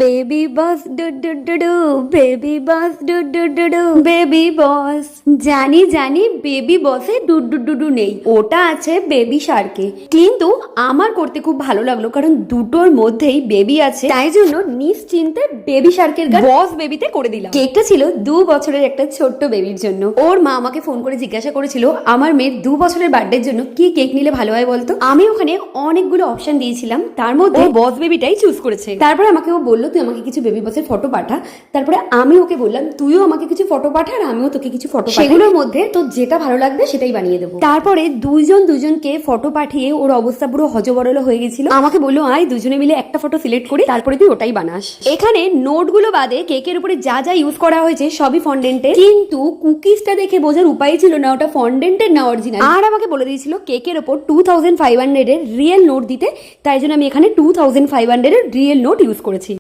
Baby boss doo doo doo doo, baby boss doo doo doo doo, baby boss. জানি জানি baby বসে do doo doo do নেই, ওটা আছে baby শার্কে। কিন্তু আমার করতে খুব ভালো লাগলো, কারণ দুটোর মধ্যেই বেবি আছে, তাই জন্য নিশ্চিন্তে বেবি শার্কের গান বস বেবিতে করে দিলাম। কেকটা ছিল 2 বছরের একটা ছোট্ট বেবির জন্য। ওর মা আমাকে ফোন করে জিজ্ঞাসা করেছিল আমার মেয়ের 2 বছরের বার্থডের জন্য কি কেক নিলে ভালো হয় বলতো। আমি ওখানে অনেকগুলো অপশন দিয়েছিলাম, তার মধ্যে বস বেবিটাই চুজ করেছে। তারপরে আমাকে ও বললো তুই আমাকে কিছু বেবি বসের ফটো পাঠা। তারপরে আমি ওকে বললাম তুইও আমাকে কিছু ফটো পাঠা আর আমিও তোকে কিছু ফটো, সেগুলোর মধ্যে তোর যেটা ভালো লাগবে সেটাই বানিয়ে দেবো। তারপরে দুজনকে ফটো পাঠিয়ে ওর অবস্থা পুরো হজবরল হয়ে গেছিল। আমাকে বললো আয় দুজনে মিলে একটা ফটো সিলেক্ট করি, তারপরে তুই ওটাই বানাস। এখানে নোটগুলো বাদে কেকের উপরে যা যা ইউজ করা হয়েছে সবই ফন্ডেন্টের, কিন্তু কুকিজটা দেখে বোঝার উপায় ছিল না ওটা ফন্ডেন্টের না অরিজিনাল। আর আমাকে বলে দিয়েছিল কেকের ওপর 2500 এর রিয়েল নোট দিতে, তাই জন্য আমি এখানে 2500 এর রিয়েল নোট ইউজ করেছি।